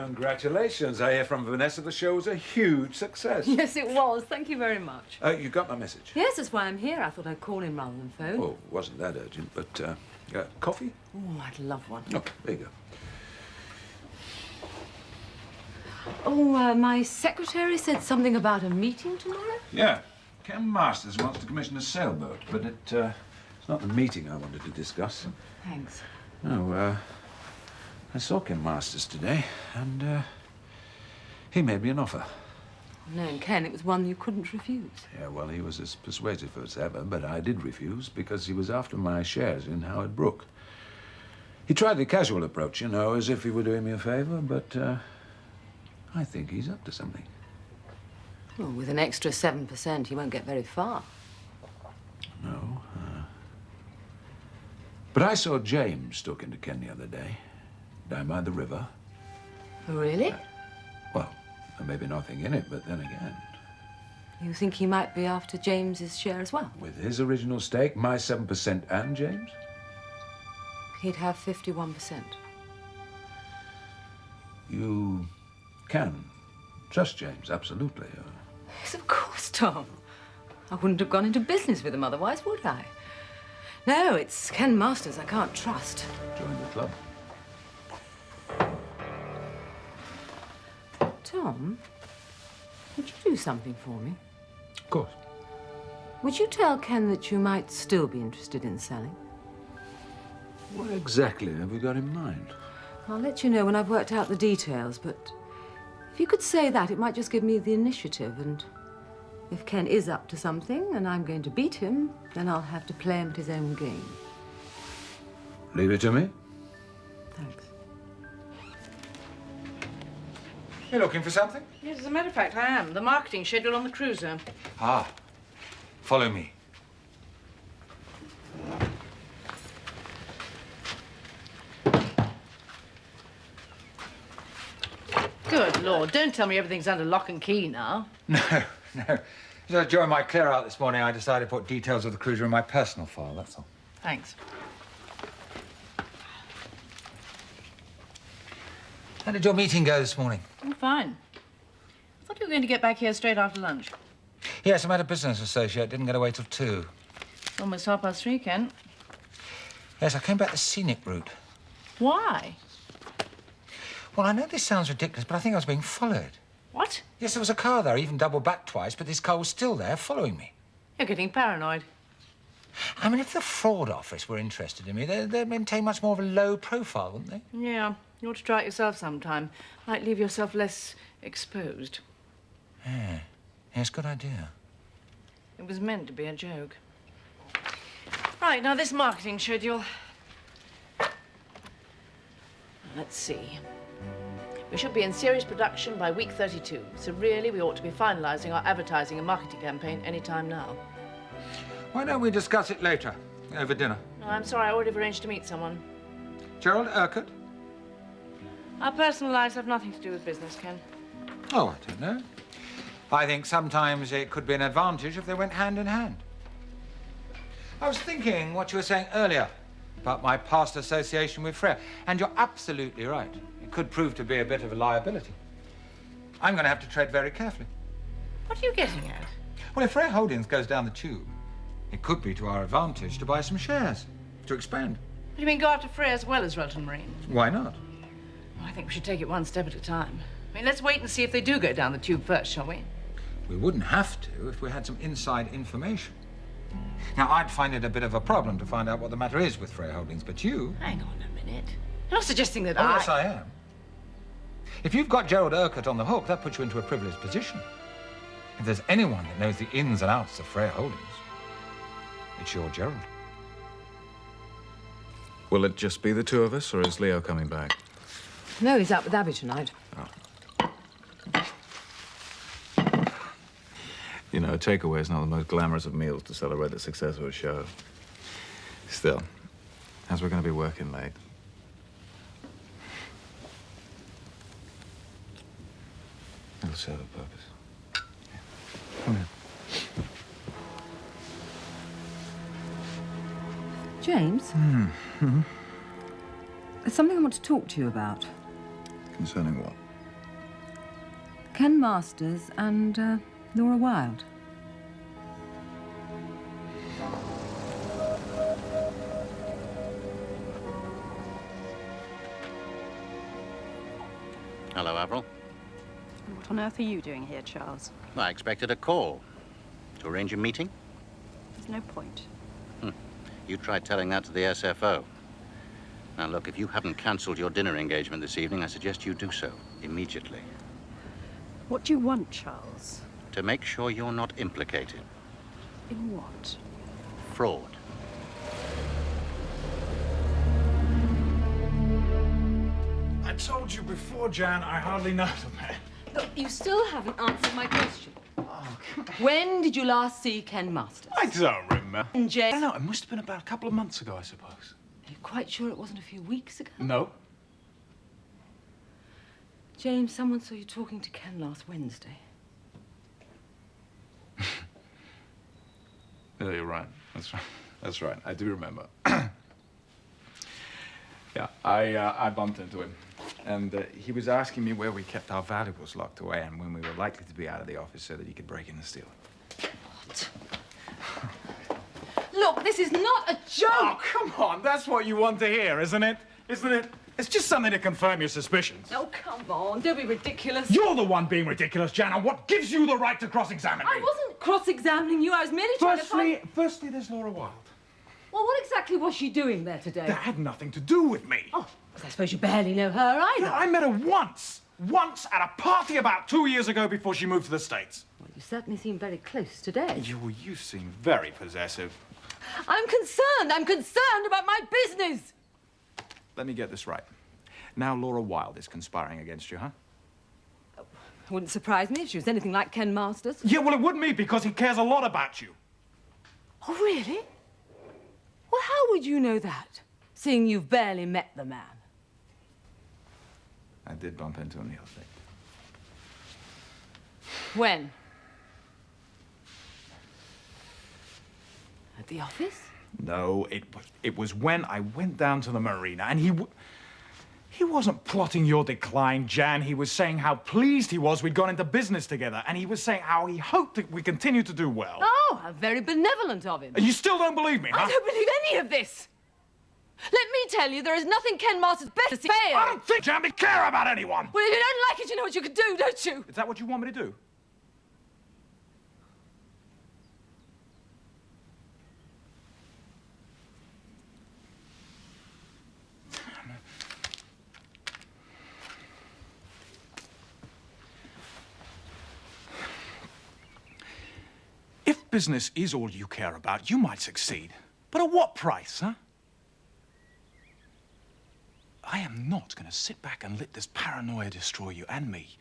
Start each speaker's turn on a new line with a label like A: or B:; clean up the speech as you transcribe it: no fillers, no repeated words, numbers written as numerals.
A: Congratulations. I hear from Vanessa the show was a huge success.
B: Yes, it was. Thank you very much.
A: You got my message?
B: Yes, that's why I'm here. I thought I'd call in rather than phone.
A: Oh, wasn't that urgent, but coffee?
B: Oh, I'd love one.
A: Oh, there you go.
B: Oh, my secretary said something about a meeting tomorrow?
A: Yeah. Ken Masters wants to commission a sailboat, but it's not the meeting I wanted to discuss.
B: Thanks.
A: Oh, I saw Ken Masters today, and he made me an offer.
B: No, Ken, it was one you couldn't refuse.
A: Yeah, well, he was as persuasive as ever, but I did refuse because he was after my shares in Howard Brook. He tried the casual approach, you know, as if he were doing me a favor, but I think he's up to something.
B: Well, with an extra 7%, he won't get very far.
A: No. But I saw James talking to Ken the other day, down by the river.
B: Oh, really?
A: Well, there may be nothing in it, but then again...
B: You think he might be after James's share as well?
A: With his original stake, my 7% and James?
B: He'd have 51%.
A: You can trust James, absolutely.
B: Yes, of course, Tom. I wouldn't have gone into business with him otherwise, would I? No, it's Ken Masters I can't trust.
A: Join the club.
B: Tom, would you do something for me?
A: Of course.
B: Would you tell Ken that you might still be interested in selling?
A: What exactly have you got in mind?
B: I'll let you know when I've worked out the details, but if you could say that, it might just give me the initiative, and if Ken is up to something and I'm going to beat him, then I'll have to play him at his own game.
A: Leave it to me.
B: Thanks.
A: You looking for something?
C: Yes, as a matter of fact, I am. The marketing schedule on the cruiser.
A: Ah, follow me.
C: Good Lord, don't tell me everything's under lock and key now.
D: No. As I joined my clear out this morning, I decided to put details of the cruiser in my personal file, that's all.
C: Thanks.
D: How did your meeting go this morning?
C: I'm fine. I thought you were going to get back here straight after lunch.
D: Yes, I met a business associate. Didn't get away till 2.
C: It's almost 3:30, Ken.
D: Yes, I came back the scenic route.
C: Why?
D: Well, I know this sounds ridiculous, but I think I was being followed.
C: What?
D: Yes, there was a car there, even double back twice, but this car was still there, following me.
C: You're getting paranoid.
D: I mean, if the fraud office were interested in me, they'd maintain much more of a low profile, wouldn't they?
C: Yeah, you ought to try it yourself sometime. Might leave yourself less exposed.
D: Yeah. Yes, good idea.
C: It was meant to be a joke. Right, now this marketing schedule. Let's see. We should be in serious production by week 32. So really, we ought to be finalising our advertising and marketing campaign any time now.
D: Why don't we discuss it later, over dinner?
C: No, I'm sorry, I already arranged to meet someone.
D: Gerald Urquhart?
C: Our personal lives have nothing to do with business, Ken.
D: Oh, I don't know. I think sometimes it could be an advantage if they went hand in hand. I was thinking what you were saying earlier about my past association with Freya, and you're absolutely right. It could prove to be a bit of a liability. I'm going to have to tread very carefully.
C: What are you getting at?
D: Well, if Freya Holdings goes down the tube, it could be to our advantage to buy some shares, to expand.
C: What do you mean go after Freya as well as Relton Marine?
D: Why not?
C: Well, I think we should take it one step at a time. I mean, let's wait and see if they do go down the tube first, shall we?
D: We woun't have to if we had some inside information. Now, I'd find it a bit of a problem to find out what the matter is with Freya Holdings, but you...
C: Hang on a minute. You're not suggesting that
D: Oh, yes, I am. If you've got Gerald Urquhart on the hook, that puts you into a privileged position. If there's anyone that knows the ins and outs of Freya Holdings, it's your Gerald.
E: Will it just be the two of us, or is Leo coming back?
B: No, he's out with Abby tonight.
E: Oh. You know, a takeaway is not the most glamorous of meals to celebrate the success of a show. Still, as we're going to be working late. It'll serve a purpose. Yeah. Come here.
B: James?
E: Mm-hmm.
B: There's something I want to talk to you about.
E: Concerning what?
B: Ken Masters and Laura Wilde.
F: Hello, Avril.
G: What on earth are you doing here, Charles?
F: I expected a call. To arrange a meeting?
G: There's no point.
F: You tried telling that to the SFO. Now, look, if you haven't cancelled your dinner engagement this evening, I suggest you do so immediately.
G: What do you want, Charles?
F: To make sure you're not implicated.
G: In what?
F: Fraud.
E: I told you before, Jan, I hardly know the man.
B: Look, you still haven't answered my question.
E: Oh, come on.
B: When did you last see Ken Masters?
E: I don't remember.
B: And Jay?
E: I don't know, it must have been about a couple of months ago, I suppose.
B: Are you quite sure it wasn't a few weeks ago?
E: No.
B: James, someone saw you talking to Ken last Wednesday.
E: Yeah, you're right. That's right. That's right. I do remember. Yeah, I bumped into him. And he was asking me where we kept our valuables locked away and when we were likely to be out of the office so that he could break in and steal it.
B: What? Look, this is not a joke!
E: Oh, come on. That's what you want to hear, isn't it? Isn't it? It's just something to confirm your suspicions.
B: Oh, come on. Don't be ridiculous.
E: You're the one being ridiculous, Jan, and what gives you the right to cross-examine me?
B: I wasn't cross-examining you. I was merely trying to find...
E: Firstly, there's Laura Wilde.
B: Well, what exactly was she doing there today?
E: That had nothing to do with me.
B: Oh, 'cause I suppose you barely know her either.
E: Yeah, I met her once. Once at a party about 2 years ago before she moved to the States.
B: Well, you certainly seem very close today.
E: You seem very possessive.
B: I'm concerned. I'm concerned about my business.
E: Let me get this right. Now Laura Wilde is conspiring against you, huh?
B: It wouldn't surprise me if she was anything like Ken Masters.
E: Yeah, well, it would me because he cares a lot about you.
B: Oh, really? Well, how would you know that, seeing you've barely met the man?
E: I did bump into him the other day.
B: When? At the office?
E: No, it was when I went down to the marina, and he wasn't plotting your decline, Jan. He was saying how pleased he was we'd gone into business together, and he was saying how he hoped that we continue to do well.
B: Oh, how very benevolent of him.
E: And you still don't believe me, huh?
B: I don't believe any of this. Let me tell you, there is nothing Ken Masters better to say.
E: I don't think, Jan, we care about anyone.
B: Well, if you don't like it, you know what you could do, don't you?
E: Is that what you want me to do? If business is all you care about, you might succeed. But at what price, huh? I am not going to sit back and let this paranoia destroy you and me